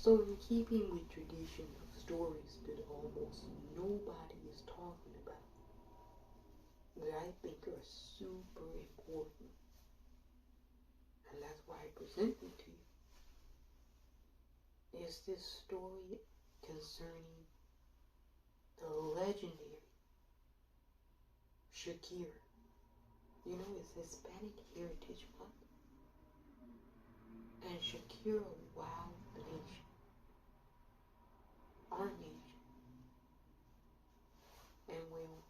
So, in keeping with tradition of stories that almost nobody is talking about, that I think are super important, and that's why I present them to you, is this story concerning the legendary Shakira. You know, it's Hispanic Heritage Month, and Shakira wowed the nation, our nation, and well,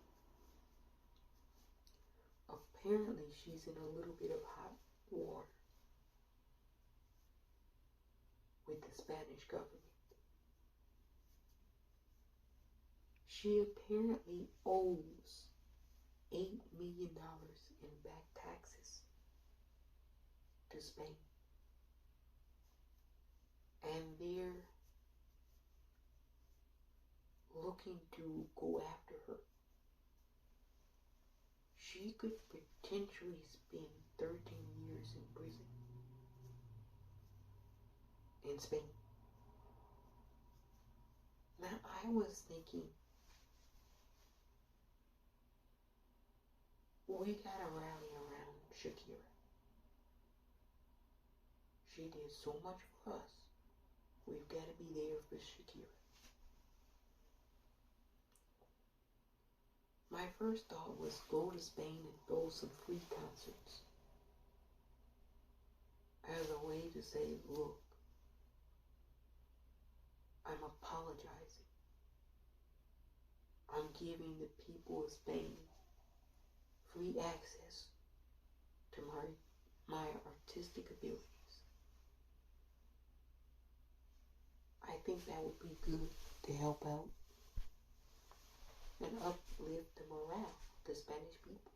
apparently she's in a little bit of hot water with the Spanish government. She apparently owes $8 million in back taxes to Spain. And they're looking to go after her. She could potentially spend 13 years in prison in Spain. Now, I was thinking, we gotta rally around Shakira. She did so much for us. We've got to be there for Shakira. My first thought was go to Spain and throw some free concerts as a way to say, look, I'm apologizing. I'm giving the people of Spain free access to my artistic abilities. I think that would be good to help out and uplift the morale of the Spanish people.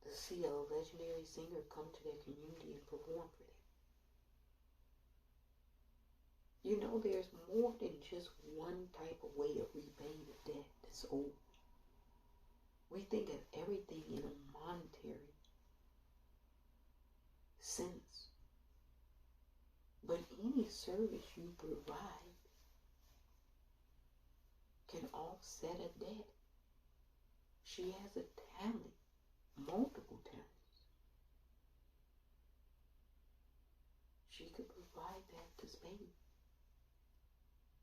To see a legendary singer come to their community and perform for them. You know, there's more than just one type of way of repaying a debt that's owed. We think of everything in a monetary sense. But any service you provide can offset a debt. She has a talent, multiple talents. She could provide that to Spain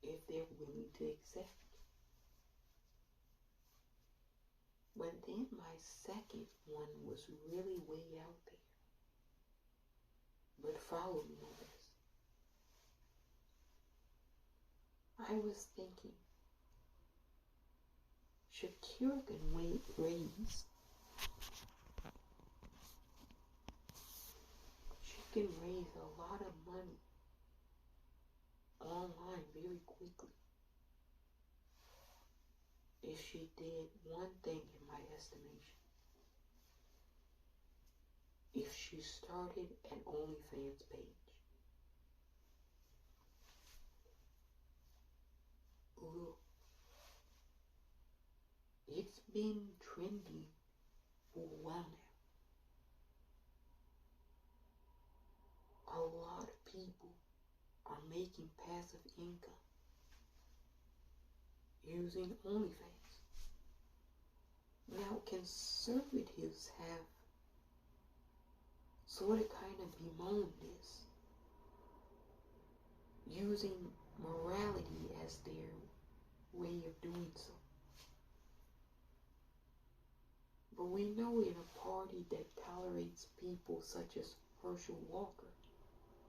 if they're willing to accept. But then my second one was really way out there. But follow me on this. I was thinking, Shakira can raise a lot of money online very quickly if she did one thing in my estimation. If she started an OnlyFans page. Look, it's been trending for a while now. A lot of people are making passive income using OnlyFans. Now, conservatives have sort of kind of bemoaned this, using morality as their way of doing so. But we know in a party that tolerates people such as Herschel Walker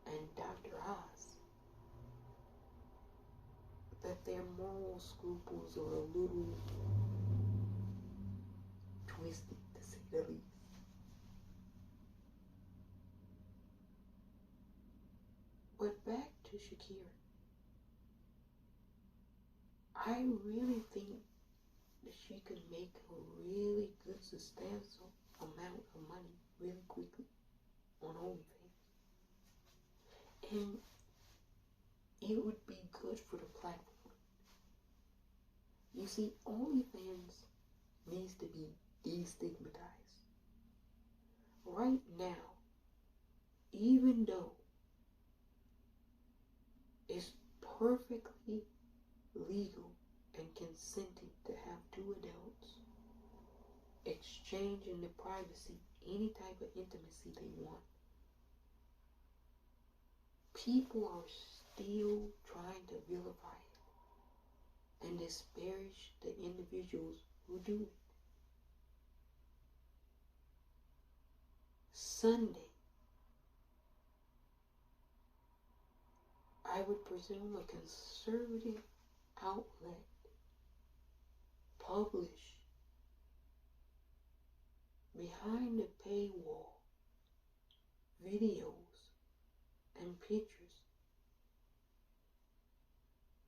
and Dr. Oz, that their moral scruples are a little twisted, to say the least. But back to Shakira. I really think that she could make a really good substantial amount of money really quickly on OnlyFans. And it would be good for the platform. You see, OnlyFans needs to be destigmatized. Right now, even though perfectly legal and consented to have two adults exchange in the privacy any type of intimacy they want. People are still trying to vilify it and disparage the individuals who do it. Sunday, I would presume a conservative outlet published behind the paywall videos and pictures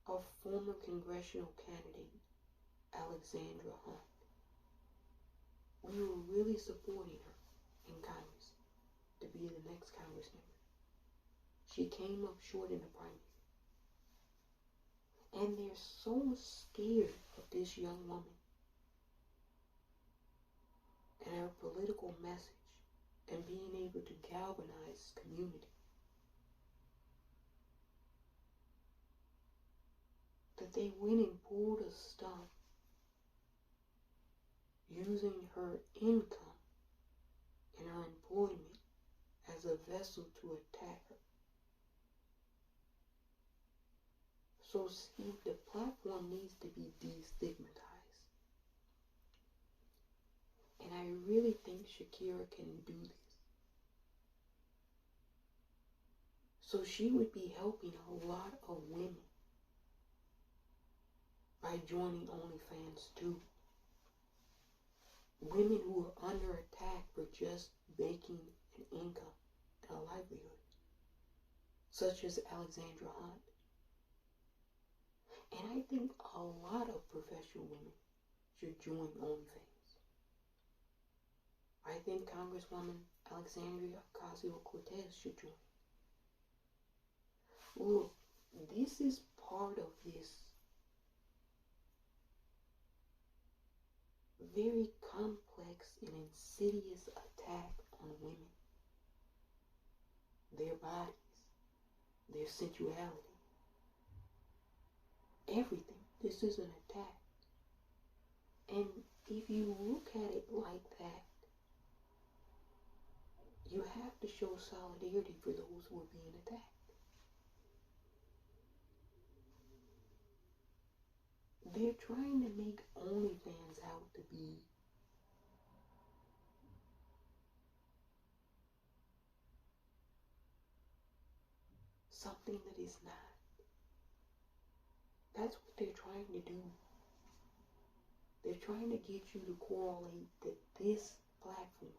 of former congressional candidate Alexandra Hunt. We were really supporting her in Congress to be the next Congress member. She came up short in the primary. And they're so scared of this young woman and her political message and being able to galvanize community that they went and pulled a stunt using her income and her employment as a vessel to attack her. So see, the platform needs to be destigmatized. And I really think Shakira can do this. So she would be helping a lot of women by joining OnlyFans too. Women who are under attack for just making an income and a livelihood, such as Alexandra Hunt. And I think a lot of professional women should join OnlyFans. I think Congresswoman Alexandria Ocasio-Cortez should join. Look, this is part of this very complex and insidious attack on women. Their bodies, their sensuality, everything. This is an attack. And if you look at it like that, you have to show solidarity for those who are being attacked. They're trying to make OnlyFans out to be something that is not. That's what they're trying to do. They're trying to get you to correlate that this platform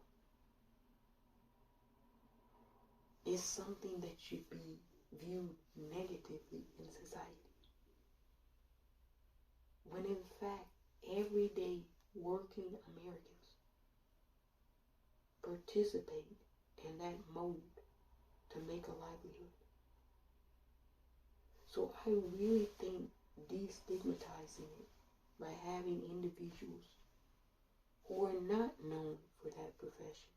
is something that should be viewed negatively in society. When in fact, everyday working Americans participate in that mode to make a livelihood. So I really think destigmatizing it by having individuals who are not known for that profession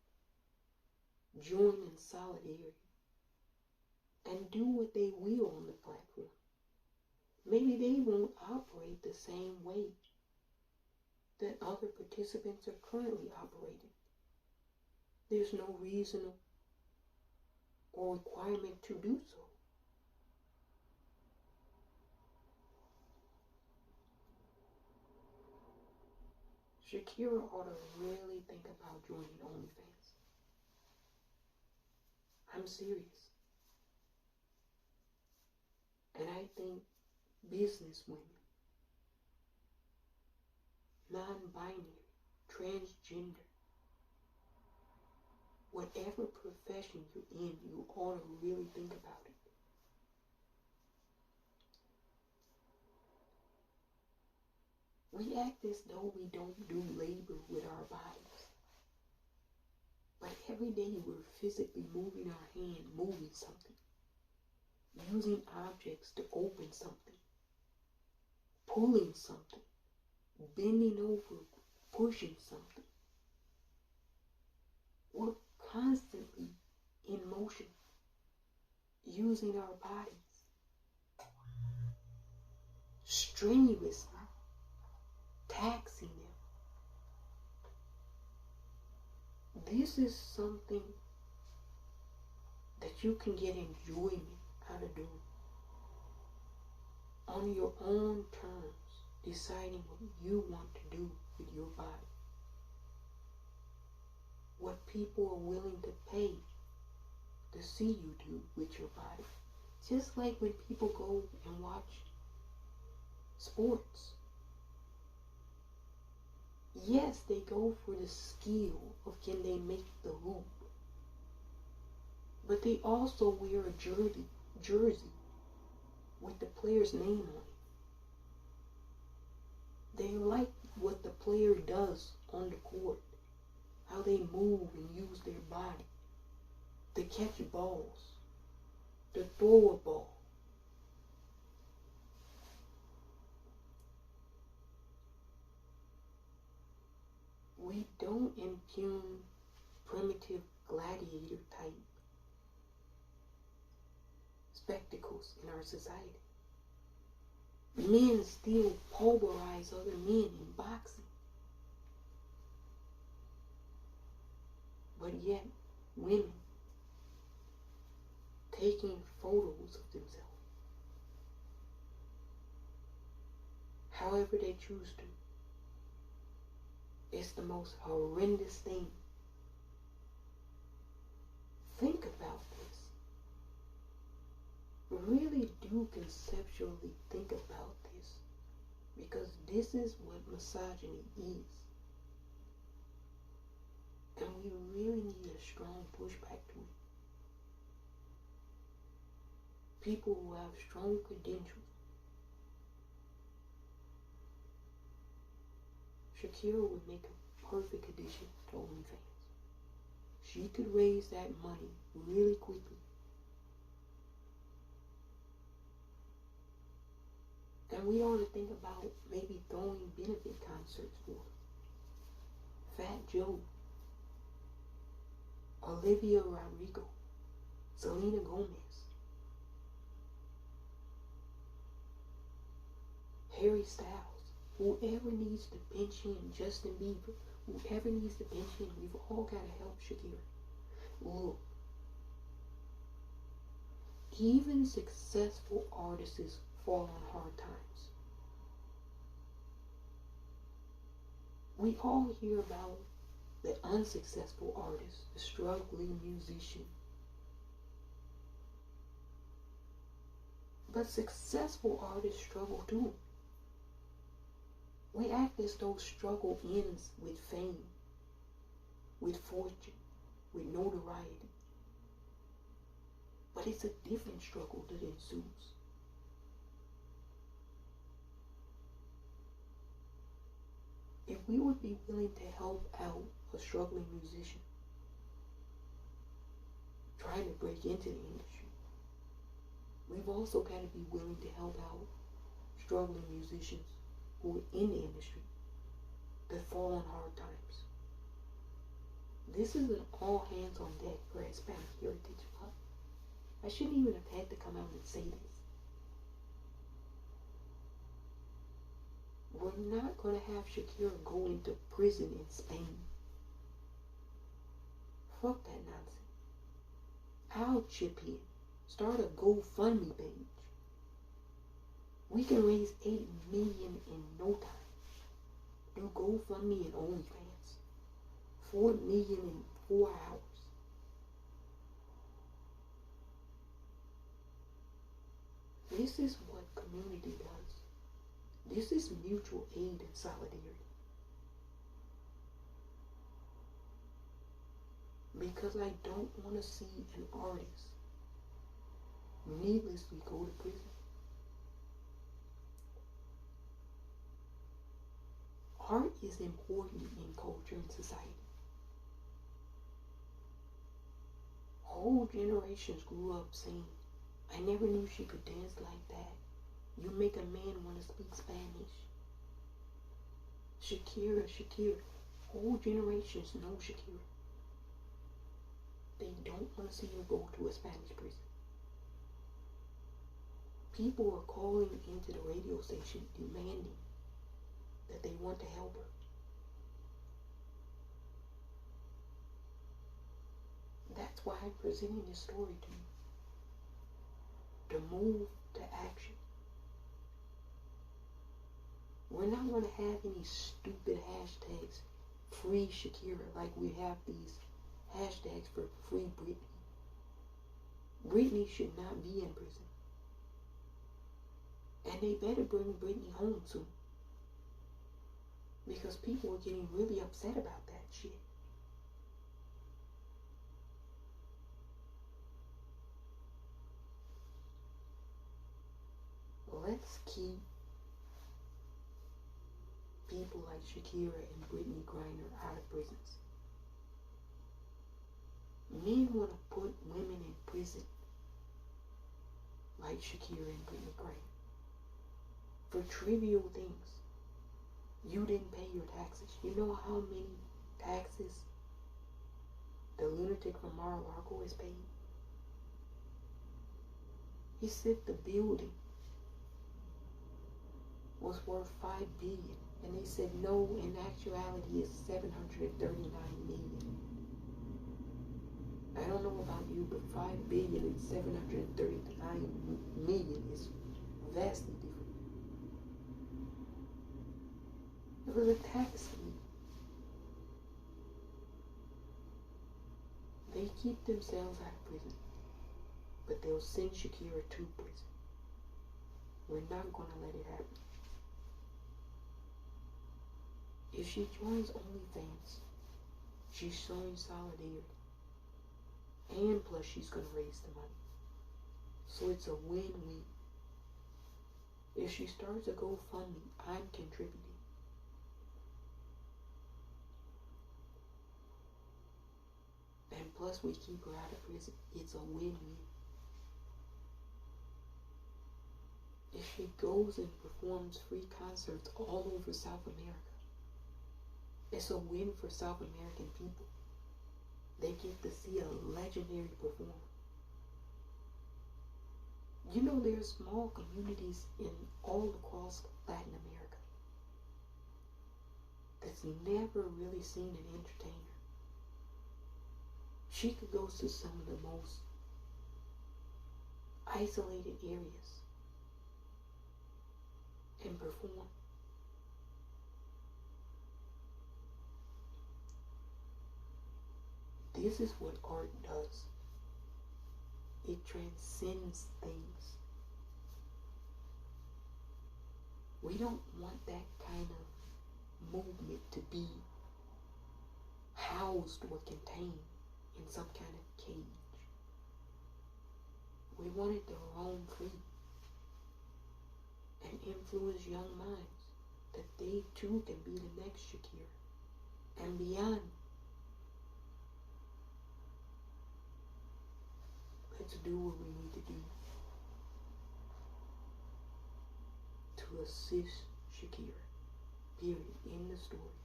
join in solidarity and do what they will on the platform. Maybe they won't operate the same way that other participants are currently operating. There's no reason or requirement to do so. Shakira ought to really think about joining OnlyFans. I'm serious. And I think business women, non-binary, transgender, whatever profession you're in, you ought to really think about it. We act as though we don't do labor with our bodies. But every day we're physically moving our hand, moving something, using objects to open something, pulling something, bending over, pushing something. We're constantly in motion, using our bodies. strenuously taxing them. This is something that you can get enjoyment out of doing on your own terms, deciding what you want to do with your body, what people are willing to pay to see you do with your body. Just like when people go and watch sports. Yes, they go for the skill of can they make the hoop, but they also wear a jersey with the player's name on it. They like what the player does on the court, how they move and use their body to catch balls, to throw a ball. We don't impugn primitive gladiator type spectacles in our society. Men still pulverize other men in boxing. But yet, women taking photos of themselves, however they choose to. It's the most horrendous thing. Think about this. Really do conceptually think about this, because this is what misogyny is. And we really need a strong pushback to it. People who have strong credentials. Shakira would make a perfect addition to OnlyFans. She could raise that money really quickly. And we ought to think about maybe throwing benefit concerts for her. Fat Joe, Olivia Rodrigo, Selena Gomez, Harry Styles, whoever needs to pinch in, Justin Bieber, whoever needs to pinch in, we've all got to help Shakira. Look, even successful artists fall on hard times. We all hear about the unsuccessful artist, the struggling musician. But successful artists struggle too. We act as though struggle ends with fame, with fortune, with notoriety. But it's a different struggle that ensues. If we would be willing to help out a struggling musician trying to break into the industry, we've also got to be willing to help out struggling musicians who are in the industry that fall on hard times. This is an all hands on deck for Hispanic Heritage Month. I shouldn't even have had to come out and say this. We're not going to have Shakira go into prison in Spain. Fuck that nonsense. I'll chip in. Start a GoFundMe page. We can raise $8 million in no time. Do GoFundMe and OnlyFans. $4 million in 4 hours. This is what community does. This is mutual aid and solidarity. Because I don't want to see an artist needlessly go to prison. Art is important in culture and society. Whole generations grew up saying, I never knew she could dance like that. You make a man want to speak Spanish. Shakira, Shakira. Whole generations know Shakira. They don't want to see her go to a Spanish prison. People are calling into the radio station demanding that they want to help her. That's why I'm presenting this story to you. To move to action. We're not going to have any stupid hashtags, free Shakira, like we have these hashtags for free Britney. Britney should not be in prison. And they better bring Britney home soon. Because people are getting really upset about that shit. Let's keep people like Shakira and Brittany Griner out of prisons. Men want to put women in prison like Shakira and Brittany Griner for trivial things. You didn't pay your taxes. You know how many taxes the lunatic from Mar-a-Lago is paying? He said the building was worth $5 billion, and they said no, in actuality it's $739 million. I don't know about you, but $5 billion and $739 million is vastly different. It was a tax scheme. They keep themselves out of prison, but they'll send Shakira to prison. We're not going to let it happen. If she joins OnlyFans, she's showing solidarity. And plus she's going to raise the money. So it's a win-win. If she starts a GoFundMe, I'm contributing. And plus we keep her out of prison. It's a win-win. If she goes and performs free concerts all over South America, it's a win for South American people. They get to see a legendary performer. You know, there's small communities in all across Latin America that's never really seen an entertainer. She could go to some of the most isolated areas and perform. This is what art does. It transcends things. We don't want that kind of movement to be housed or contained in some kind of cage. We want it to roam free and influence young minds that they too can be the next Shakira and beyond. Let's do what we need to do to assist Shakira, period, in the story.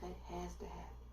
That has to happen.